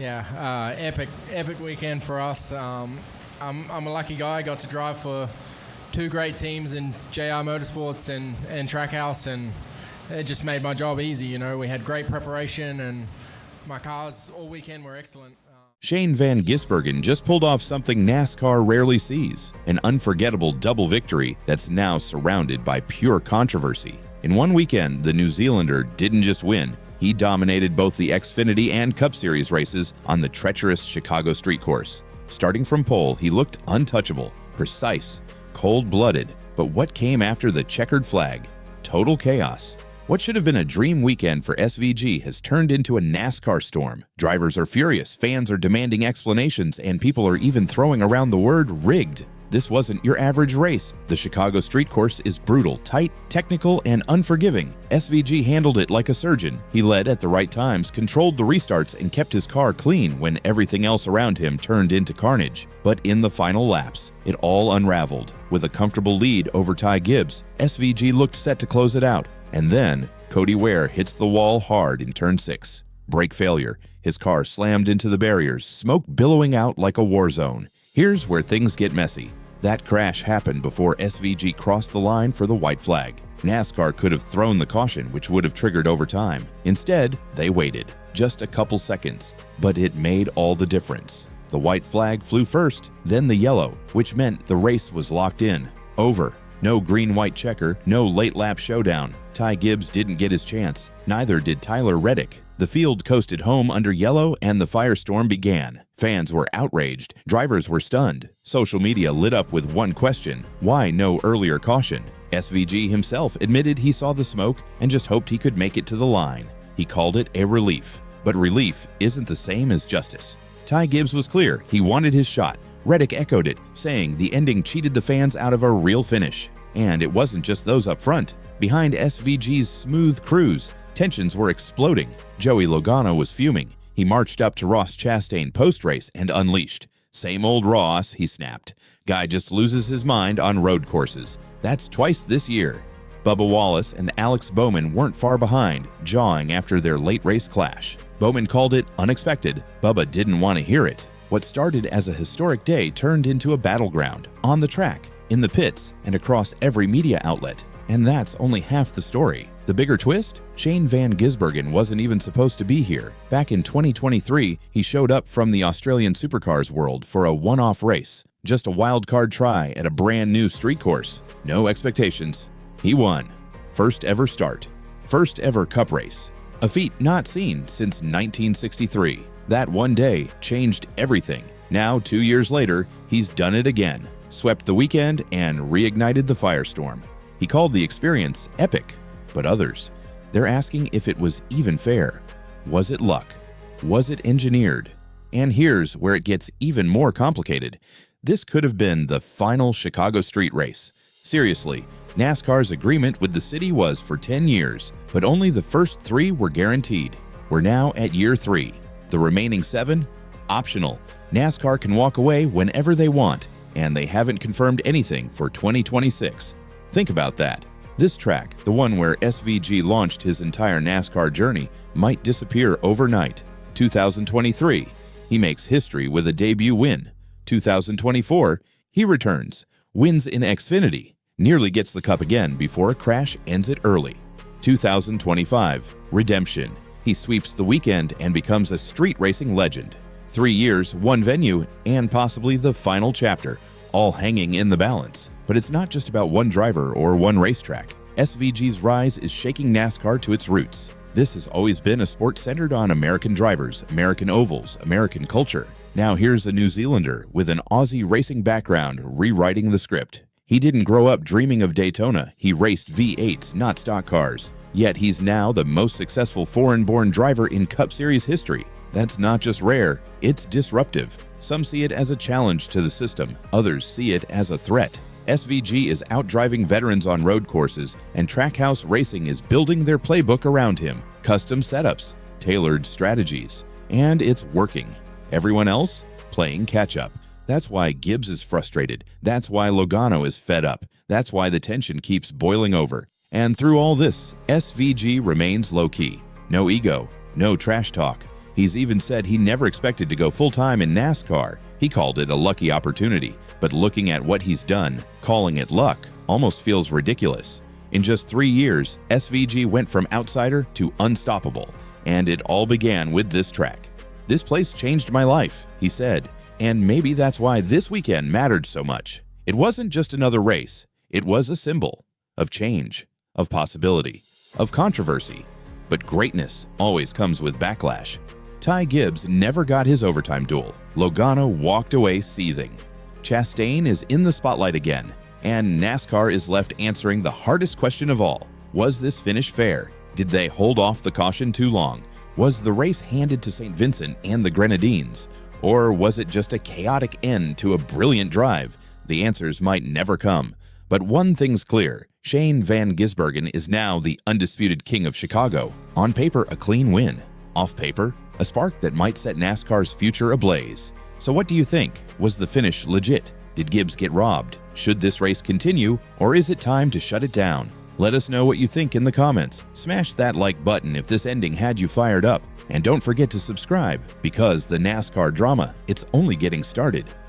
Yeah, epic weekend for us. I'm a lucky guy. I got to drive for two great teams in JR Motorsports and Trackhouse, and it just made my job easy. You know, we had great preparation, and my cars all weekend were excellent. Shane Van Gisbergen just pulled off something NASCAR rarely sees, an unforgettable double victory that's now surrounded by pure controversy. In one weekend, the New Zealander didn't just win, he dominated both the Xfinity and Cup Series races on the treacherous Chicago street course. Starting from pole, he looked untouchable, precise, cold-blooded, but what came after the checkered flag? Total chaos. What should have been a dream weekend for SVG has turned into a NASCAR storm. Drivers are furious, fans are demanding explanations, and people are even throwing around the word rigged. This wasn't your average race. The Chicago street course is brutal, tight, technical, and unforgiving. SVG handled it like a surgeon. He led at the right times, controlled the restarts, and kept his car clean when everything else around him turned into carnage. But in the final laps, it all unraveled. With a comfortable lead over Ty Gibbs, SVG looked set to close it out. And then, Cody Ware hits the wall hard in turn 6. Brake failure. His car slammed into the barriers, smoke billowing out like a war zone. Here's where things get messy. That crash happened before SVG crossed the line for the white flag. NASCAR could have thrown the caution, which would have triggered overtime. Instead, they waited. Just a couple seconds. But it made all the difference. The white flag flew first, then the yellow, which meant the race was locked in. Over. No green-white checker, no late-lap showdown. Ty Gibbs didn't get his chance. Neither did Tyler Reddick. The field coasted home under yellow, and the firestorm began. Fans were outraged. Drivers were stunned. Social media lit up with one question: why no earlier caution? SVG himself admitted he saw the smoke and just hoped he could make it to the line. He called it a relief. But relief isn't the same as justice. Ty Gibbs was clear. He wanted his shot. Reddick echoed it, saying the ending cheated the fans out of a real finish. And it wasn't just those up front. Behind SVG's smooth cruise, tensions were exploding. Joey Logano was fuming. He marched up to Ross Chastain post-race and unleashed. "Same old Ross," he snapped. "Guy just loses his mind on road courses. That's twice this year." Bubba Wallace and Alex Bowman weren't far behind, jawing after their late race clash. Bowman called it unexpected. Bubba didn't want to hear it. What started as a historic day turned into a battleground, on the track, in the pits, and across every media outlet. And that's only half the story. The bigger twist? Shane Van Gisbergen wasn't even supposed to be here. Back in 2023, he showed up from the Australian Supercars world for a one-off race. Just a wild card try at a brand new street course. No expectations. He won. First ever start. First ever Cup race. A feat not seen since 1963. That one day changed everything. Now, 2 years later, he's done it again. Swept the weekend and reignited the firestorm. He called the experience epic. But others, they're asking if it was even fair. Was it luck? Was it engineered? And here's where it gets even more complicated. This could have been the final Chicago street race. Seriously, NASCAR's agreement with the city was for 10 years, but only the first 3 were guaranteed. We're now at year 3. The remaining 7? Optional. NASCAR can walk away whenever they want, and they haven't confirmed anything for 2026. Think about that. This track, the one where SVG launched his entire NASCAR journey, might disappear overnight. 2023, he makes history with a debut win. 2024, he returns, wins in Xfinity, nearly gets the Cup again before a crash ends it early. 2025, redemption. He sweeps the weekend and becomes a street racing legend. 3 years, 1 venue, and possibly the final chapter, all hanging in the balance. But it's not just about one driver or one racetrack. SVG's rise is shaking NASCAR to its roots. This has always been a sport centered on American drivers, American ovals, American culture. Now here's a New Zealander with an Aussie racing background rewriting the script. He didn't grow up dreaming of Daytona. He raced V8s, not stock cars. Yet he's now the most successful foreign-born driver in Cup Series history. That's not just rare, it's disruptive. Some see it as a challenge to the system, others see it as a threat. SVG is outdriving veterans on road courses, and Trackhouse Racing is building their playbook around him. Custom setups, tailored strategies, and it's working. Everyone else? Playing catch-up. That's why Gibbs is frustrated. That's why Logano is fed up. That's why the tension keeps boiling over. And through all this, SVG remains low-key. No ego, no trash talk. He's even said he never expected to go full-time in NASCAR. He called it a lucky opportunity, but looking at what he's done, calling it luck almost feels ridiculous. In just 3 years, SVG went from outsider to unstoppable, and it all began with this track. "This place changed my life," he said, and maybe that's why this weekend mattered so much. It wasn't just another race, it was a symbol of change, of possibility, of controversy. But greatness always comes with backlash. Ty Gibbs never got his overtime duel. Logano walked away seething. Chastain is in the spotlight again, and NASCAR is left answering the hardest question of all. Was this finish fair? Did they hold off the caution too long? Was the race handed to St. Vincent and the Grenadines? Or was it just a chaotic end to a brilliant drive? The answers might never come. But one thing's clear. Shane Van Gisbergen is now the undisputed king of Chicago. On paper, a clean win. Off paper, a spark that might set NASCAR's future ablaze. So what do you think? Was the finish legit? Did Gibbs get robbed? Should this race continue, or is it time to shut it down? Let us know what you think in the comments. Smash that like button if this ending had you fired up. And don't forget to subscribe, because the NASCAR drama, it's only getting started.